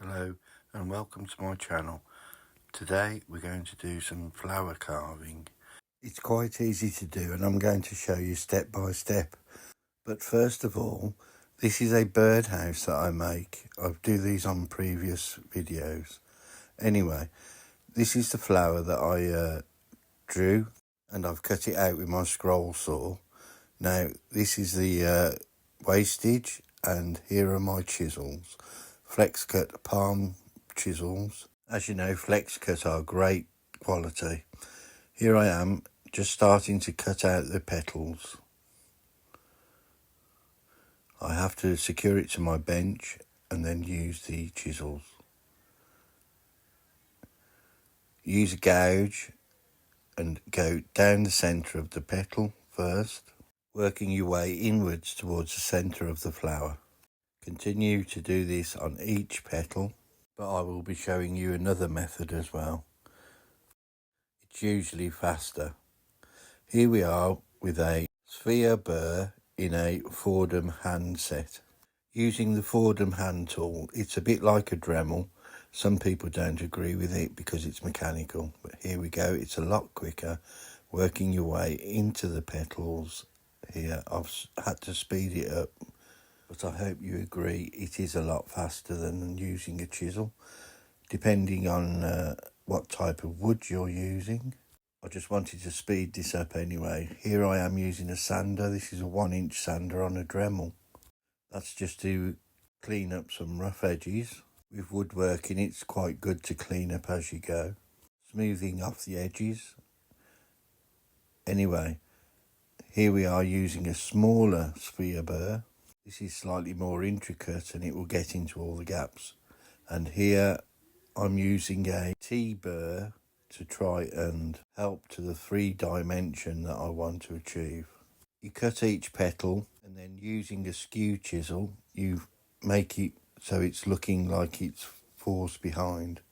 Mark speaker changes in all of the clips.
Speaker 1: Hello and welcome to my channel. Today we're going to do some flower carving. It's quite easy to do and I'm going to show you step by step. But first of all, this is a birdhouse that I make. I do these on previous videos. Anyway, this is the flower that I drew and I've cut it out with my scroll saw. Now this is the wastage and here are my chisels. Flex cut palm chisels. As you know, flex cut are great quality. Here I am just starting to cut out the petals. I have to secure it to my bench and then use the chisels. Use a gouge and go down the centre of the petal first, working your way inwards towards the centre of the flower. Continue to do this on each petal, but I will be showing you another method as well. It's usually faster. Here we are with a sphere burr in a Fordham hand set. Using the Fordham hand tool, it's a bit like a Dremel. Some people don't agree with it because it's mechanical, but here we go, it's a lot quicker. Working your way into the petals here, I've had to speed it up, but I hope you agree it is a lot faster than using a chisel, depending on what type of wood you're using. I just wanted to speed this up anyway. Here I am using a sander. This is a 1-inch sander on a Dremel. That's just to clean up some rough edges. With woodworking, it's quite good to clean up as you go. Smoothing off the edges. Anyway, here we are using a smaller sphere burr. This is slightly more intricate and it will get into all the gaps. And here I'm using a T-burr to try and help to the 3-dimension that I want to achieve. You cut each petal and then using a skew chisel you make it so it's looking like it's forced behind.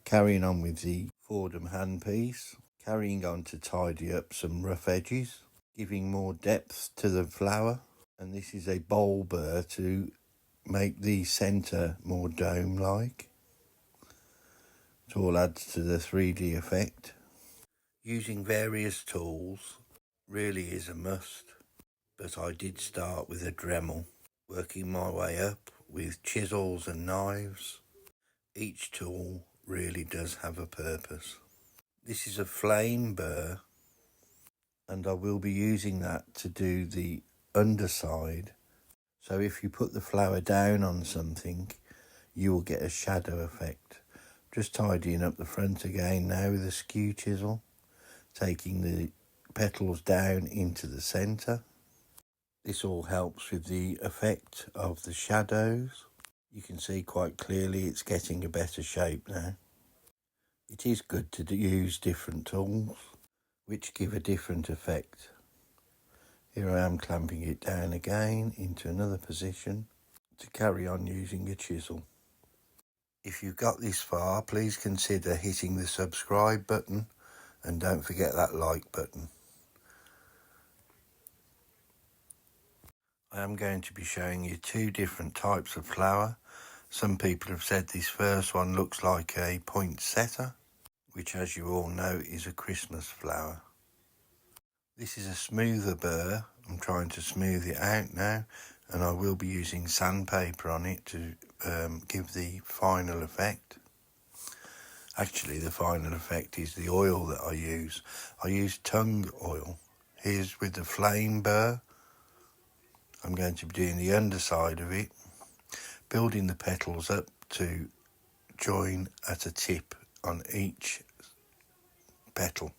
Speaker 1: Carrying on with the Fordham handpiece, carrying on to tidy up some rough edges, giving more depth to the flower. And this is a bowl burr to make the centre more dome-like. It all adds to the 3D effect. Using various tools really is a must, but I did start with a Dremel, working my way up with chisels and knives. Each tool really does have a purpose. This is a flame burr and I will be using that to do the underside. So if you put the flower down on something, you will get a shadow effect. Just tidying up the front again now with a skew chisel, taking the petals down into the centre. This all helps with the effect of the shadows. You can see quite clearly it's getting a better shape now. It is good to use different tools which give a different effect. Here I am clamping it down again into another position to carry on using a chisel. If you've got this far, please consider hitting the subscribe button and don't forget that like button. I am going to be showing you 2 different types of flower. Some people have said this first one looks like a poinsettia, which as you all know is a Christmas flower. This is a smoother burr. I'm trying to smooth it out now and I will be using sandpaper on it to give the final effect. Actually the final effect is the oil that I use. I use tung oil. Here's with the flame burr. I'm going to be doing the underside of it, building the petals up to join at a tip on each petal.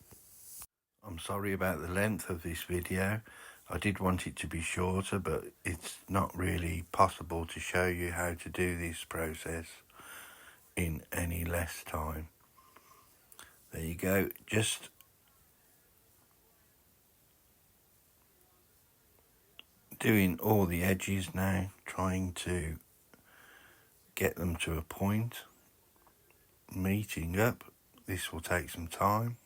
Speaker 1: I'm sorry about the length of this video. I did want it to be shorter, but it's not really possible to show you how to do this process in any less time. There you go, just doing all the edges now, trying to get them to a point, meeting up. This will take some time.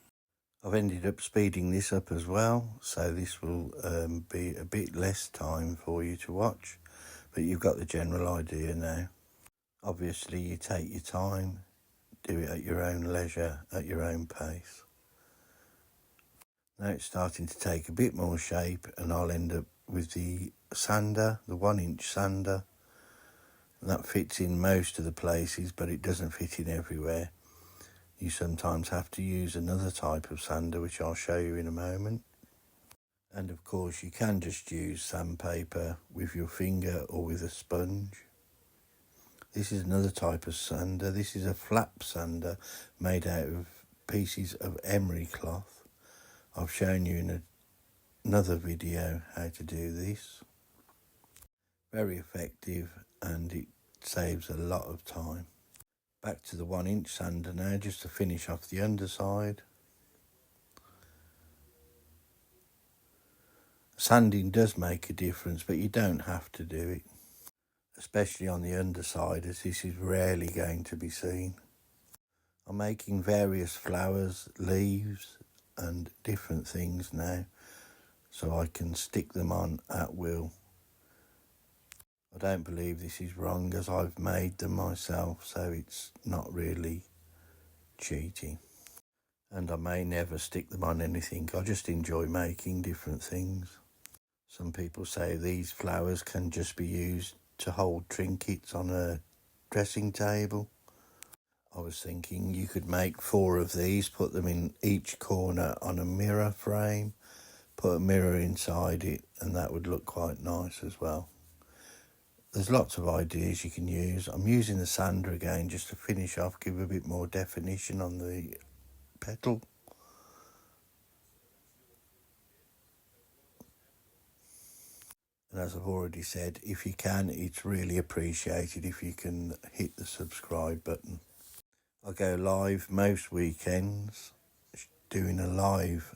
Speaker 1: I've ended up speeding this up as well, so this will be a bit less time for you to watch, but you've got the general idea now. Obviously you take your time, do it at your own leisure, at your own pace. Now it's starting to take a bit more shape, and I'll end up with the sander, the 1-inch sander. And that fits in most of the places, but it doesn't fit in everywhere. You sometimes have to use another type of sander, which I'll show you in a moment. And of course you can just use sandpaper with your finger or with a sponge. This is another type of sander. This is a flap sander made out of pieces of emery cloth. I've shown you in another video how to do this. Very effective, and it saves a lot of time. Back to the 1-inch sander now, just to finish off the underside. Sanding does make a difference, but you don't have to do it, especially on the underside, as this is rarely going to be seen. I'm making various flowers, leaves and different things now, so I can stick them on at will. I don't believe this is wrong, as I've made them myself, so it's not really cheating. And I may never stick them on anything. I just enjoy making different things. Some people say these flowers can just be used to hold trinkets on a dressing table. I was thinking you could make 4 of these, put them in each corner on a mirror frame, put a mirror inside it, and that would look quite nice as well. There's lots of ideas you can use. I'm using the sander again just to finish off, give a bit more definition on the petal. And as I've already said, if you can, it's really appreciated if you can hit the subscribe button. I go live most weekends doing a live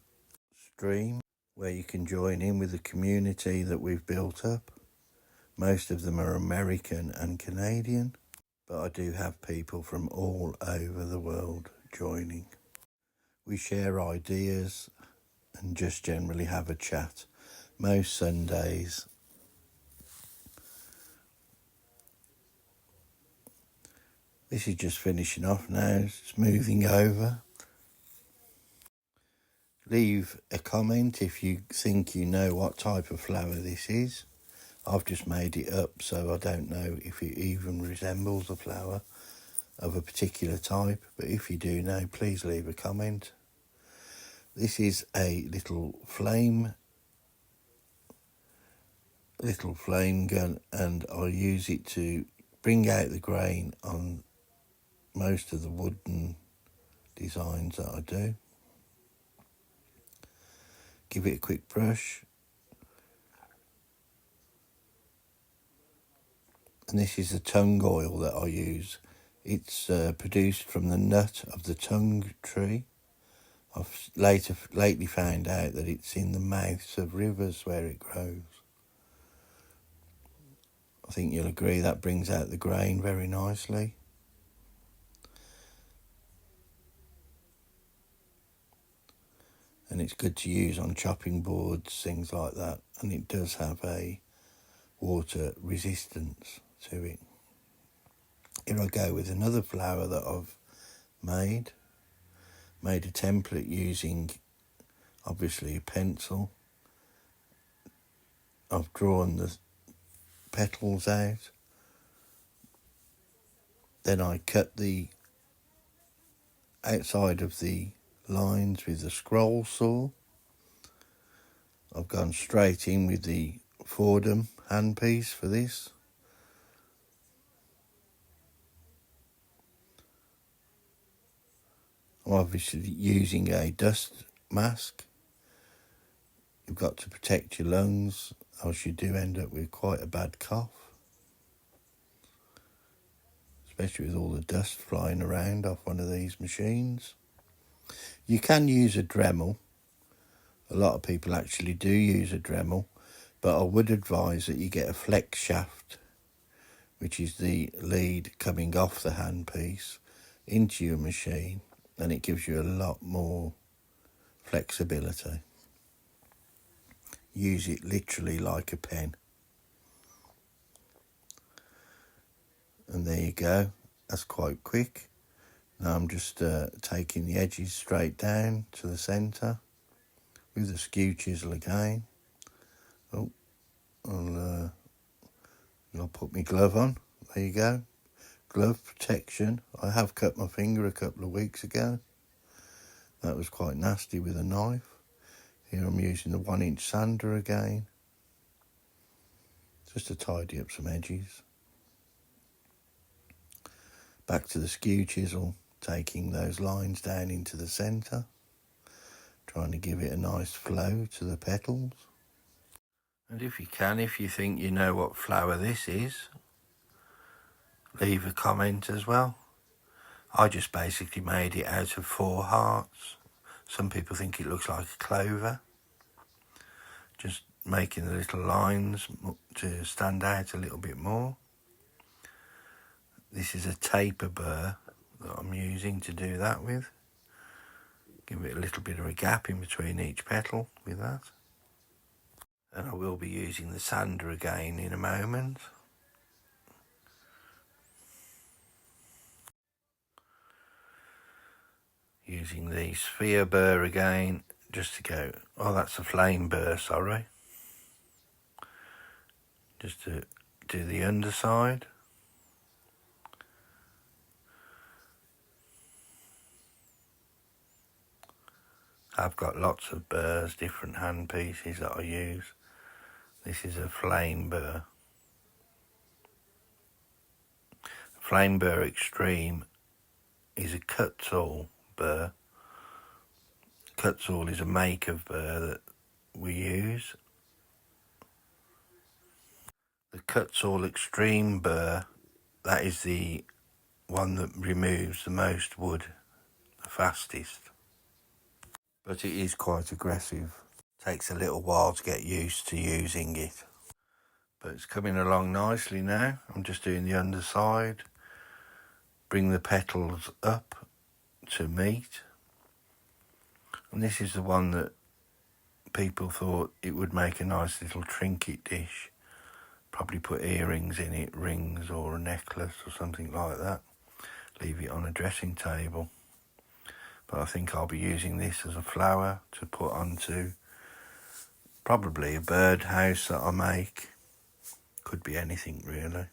Speaker 1: stream where you can join in with the community that we've built up. Most of them are American and Canadian, but I do have people from all over the world joining. We share ideas and just generally have a chat most Sundays. This is just finishing off now, smoothing over. Leave a comment if you think you know what type of flower this is. I've just made it up, so I don't know if it even resembles a flower of a particular type, but if you do know, please leave a comment. This is a little flame gun, and I'll use it to bring out the grain on most of the wooden designs that I do. Give it a quick brush. And this is the tongue oil that I use. It's produced from the nut of the tongue tree. I've lately found out that it's in the mouths of rivers where it grows. I think you'll agree that brings out the grain very nicely. And it's good to use on chopping boards, things like that. And it does have a water resistance to it. Here I go with another flower that I've made a template using obviously a pencil. I've drawn the petals out, then I cut the outside of the lines with the scroll saw. I've gone straight in with the Fordham handpiece for this. I'm obviously using a dust mask. You've got to protect your lungs, else you do end up with quite a bad cough, especially with all the dust flying around off one of these machines. You can use a Dremel. A lot of people actually do use a Dremel, but I would advise that you get a flex shaft, which is the lead coming off the handpiece into your machine, and it gives you a lot more flexibility. Use it literally like a pen. And there you go, that's quite quick. Now I'm just taking the edges straight down to the centre with the skew chisel again. Oh, I'll put my glove on. There you go, glove protection. I have cut my finger a couple of weeks ago. That was quite nasty with a knife. Here I'm using the 1-inch sander again, just to tidy up some edges. Back to the skew chisel, taking those lines down into the centre, trying to give it a nice flow to the petals. And if you think you know what flower this is, leave a comment as well. I just basically made it out of 4 hearts. Some people think it looks like a clover. Just making the little lines to stand out a little bit more. This is a taper burr that I'm using to do that with. Give it a little bit of a gap in between each petal with that. And I will be using the sander again in a moment. Using the sphere burr again, just to go, oh that's a flame burr, sorry. Just to do the underside. I've got lots of burrs, different hand pieces that I use. This is a flame burr. Flame burr extreme is a cut tool burr. Cut tool is a make of burr that we use. The cut tool extreme burr, that is the one that removes the most wood the fastest. But it is quite aggressive. Takes a little while to get used to using it. But it's coming along nicely now. I'm just doing the underside. Bring the petals up to meet. And this is the one that people thought it would make a nice little trinket dish. Probably put earrings in it, rings or a necklace or something like that. Leave it on a dressing table. But I think I'll be using this as a flower to put onto probably a birdhouse that I make. Could be anything really.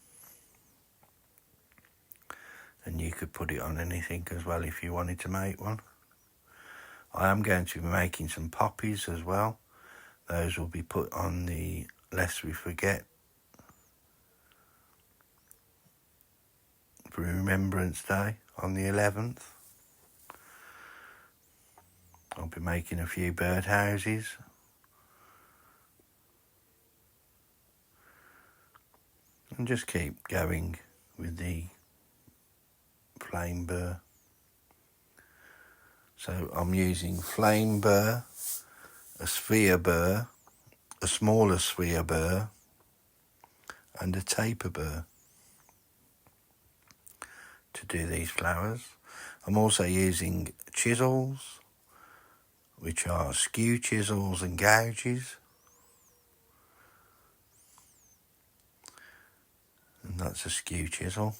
Speaker 1: And you could put it on anything as well if you wanted to make one. I am going to be making some poppies as well. Those will be put on the Lest We Forget for Remembrance Day on the 11th. I'll be making a few birdhouses. And just keep going with the flame burr. So I'm using flame burr, a sphere burr, a smaller sphere burr, and a taper burr to do these flowers. I'm also using chisels, which are skew chisels and gouges. And that's a skew chisel.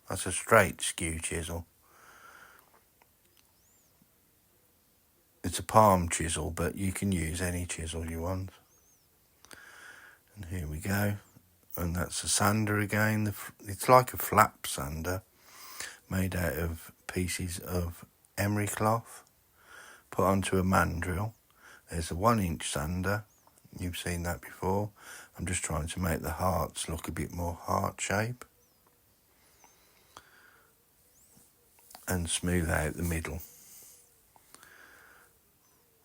Speaker 1: That's a straight skew chisel. It's a palm chisel, but you can use any chisel you want. And here we go. And that's a sander again. It's like a flap sander made out of pieces of emery cloth put onto a mandrel. There's a 1-inch sander. You've seen that before. I'm just trying to make the hearts look a bit more heart shape and smooth out the middle.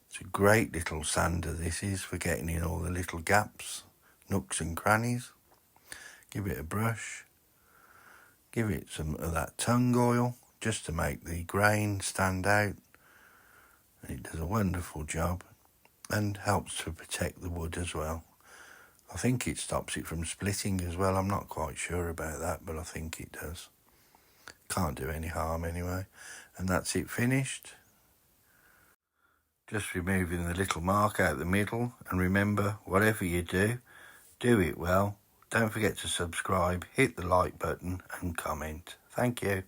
Speaker 1: It's a great little sander this is for getting in all the little gaps, nooks and crannies. Give it a brush. Give it some of that tung oil just to make the grain stand out. And it does a wonderful job and helps to protect the wood as well. I think it stops it from splitting as well. I'm not quite sure about that, but I think it does. Can't do any harm anyway. And that's it finished. Just removing the little mark out the middle. And remember, whatever you do, do it well Don't forget to subscribe, hit the like button and comment. Thank you.